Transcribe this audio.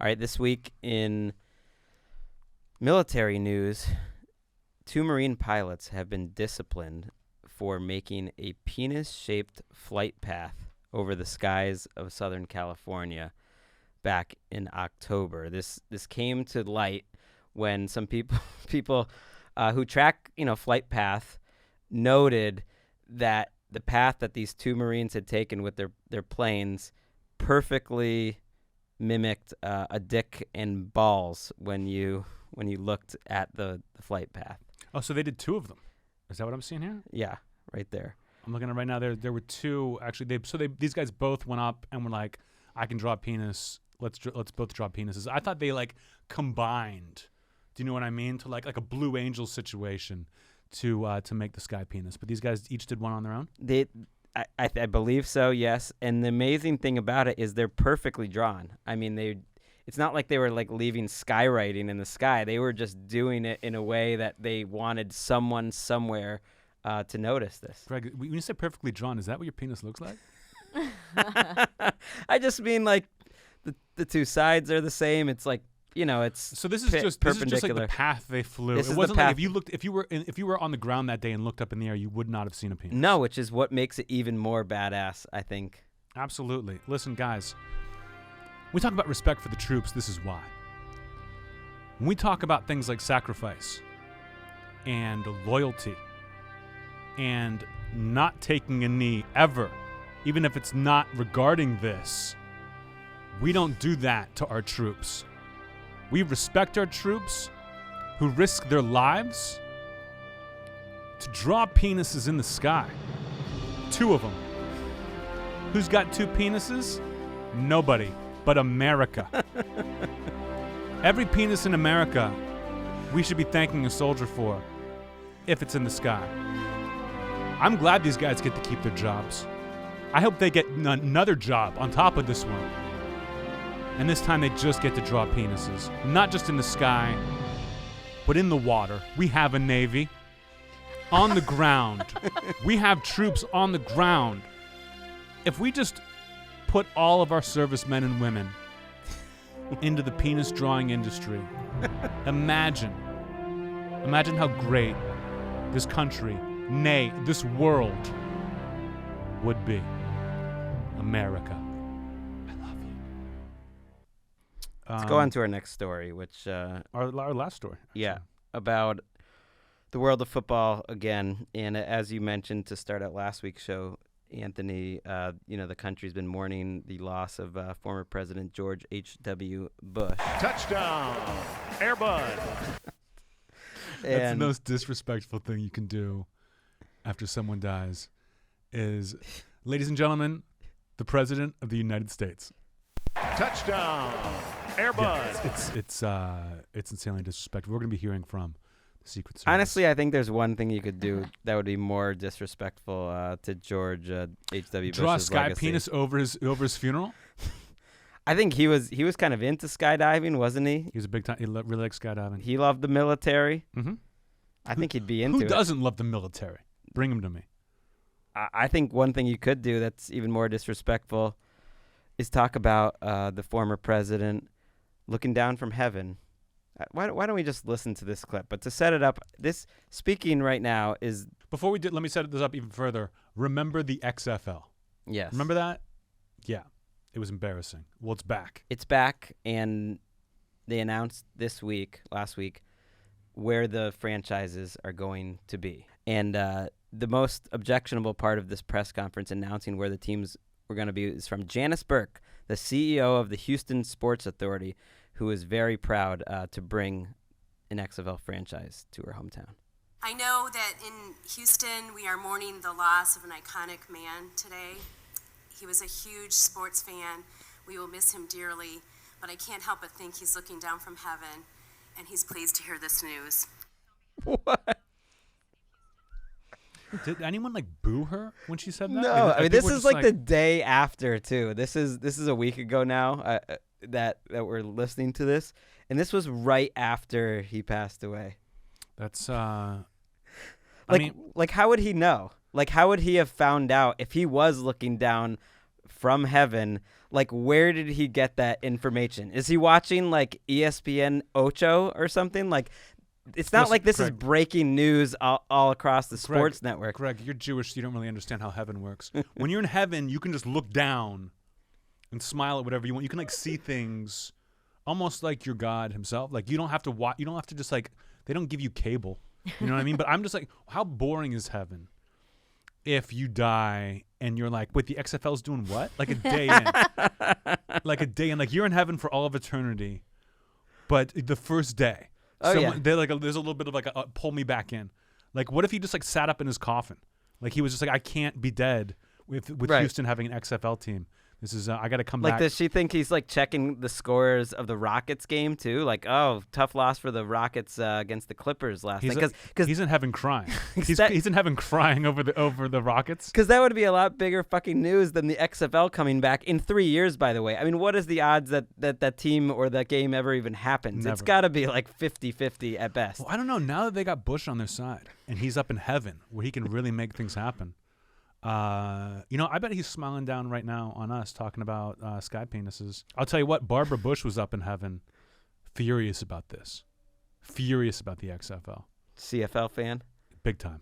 All right, this week in military news, 2 Marine pilots have been disciplined for making a penis-shaped flight path over the skies of Southern California back in October. This came to light when some people who track flight path noted that the path that these 2 Marines had taken with their planes perfectly mimicked a dick and balls when you looked at the flight path. Oh, so they did 2 of them. Is that what I'm seeing here? Yeah, right there. I'm looking at it right now. There were 2 actually. These guys both went up and were like, "I can draw a penis. Let's both draw penises." I thought they like combined. Do you know what I mean? To like a Blue Angel situation to make the sky penis. But these guys each did one on their own. I believe so. Yes. And the amazing thing about it is they're perfectly drawn. I mean, it's not like they were like leaving skywriting in the sky. They were just doing it in a way that they wanted someone somewhere to notice this. Greg, when you say perfectly drawn, is that what your penis looks like? I just mean like the 2 sides are the same. It's like, it's so this is just like the path they flew. It wasn't like if you were on the ground that day and looked up in the air, you would not have seen a penis. No, which is what makes it even more badass, I think. Absolutely. Listen, guys, when we talk about respect for the troops, this is why. When we talk about things like sacrifice and loyalty and not taking a knee ever, even if it's not regarding this, we don't do that to our troops. We respect our troops who risk their lives to draw penises in the sky. 2 of them. Who's got 2 penises? Nobody but America. Every penis in America, we should be thanking a soldier for if it's in the sky. I'm glad these guys get to keep their jobs. I hope they get another job on top of this one. And this time they just get to draw penises. Not just in the sky, but in the water. We have a Navy. On the ground. We have troops on the ground. If we just put all of our servicemen and women into the penis drawing industry, imagine how great this country, nay, this world would be. America. Let's go on to our next story, which our last story. Actually. Yeah, about the world of football again. And as you mentioned to start out last week's show, Anthony, the country's been mourning the loss of former President George H.W. Bush. Touchdown, Air Bud. That's the most disrespectful thing you can do after someone dies. Is, ladies and gentlemen, the President of the United States. Touchdown, Air Bud. Yeah, it's insanely disrespectful. We're going to be hearing from the Secret Service. Honestly, I think there's one thing you could do that would be more disrespectful to George H.W. Bush's Draw a sky legacy. penis over his funeral. I think he was kind of into skydiving, wasn't he? He was a big time. He really liked skydiving. He loved the military. Mm-hmm. I think he'd be into it. Who doesn't love the military? Bring him to me. I think one thing you could do that's even more disrespectful is talk about the former president looking down from heaven. Why don't we just listen to this clip? But to set it up, this speaking right now is... Before we did, let me set this up even further. Remember the XFL? Yes. Remember that? Yeah. It was embarrassing. Well, it's back. It's back, and they announced last week, where the franchises are going to be. And the most objectionable part of this press conference announcing where the teams were going to be is from Janice Burke, the CEO of the Houston Sports Authority, who is very proud to bring an XFL franchise to her hometown. I know that in Houston we are mourning the loss of an iconic man today. He was a huge sports fan. We will miss him dearly, but I can't help but think he's looking down from heaven, and he's pleased to hear this news. What? Did anyone boo her when she said that? No, I mean this is like the day after too. This is a week ago now that we're listening to this, and this was right after he passed away. That's like how would he know? Like how would he have found out if he was looking down from heaven. Like, where did he get that information? Is he watching like ESPN Ocho or something? Like, it's not like this is breaking news all across the sports network. Greg, you're Jewish, so you don't really understand how heaven works. When you're in heaven, you can just look down and smile at whatever you want. You can like see things almost like your God himself. Like, you don't have to watch. You don't have to just like, they don't give you cable. You know what I mean? But I'm just like, how boring is heaven if you die and you're like, wait, the XFL's doing what? Like a day in. Like a day in. Like, you're in heaven for all of eternity, but the first day. There's a little bit of like a pull me back in. Like, what if he just like sat up in his coffin? Like, he was just like, I can't be dead with Houston having an XFL team. This is I got to come back. Like, does she think he's like checking the scores of the Rockets game too? Like, oh, tough loss for the Rockets against the Clippers last night. Because he's in heaven crying. he's in heaven crying over the Rockets. Because that would be a lot bigger fucking news than the XFL coming back in 3 years. By the way, I mean, what is the odds that team or that game ever even happens? Never. It's got to be like 50-50 at best. Well, I don't know. Now that they got Bush on their side and he's up in heaven where he can really make things happen. I bet he's smiling down right now on us talking about sky penises. I'll tell you what, Barbara Bush was up in heaven, furious about this, furious about the XFL. CFL fan, big time.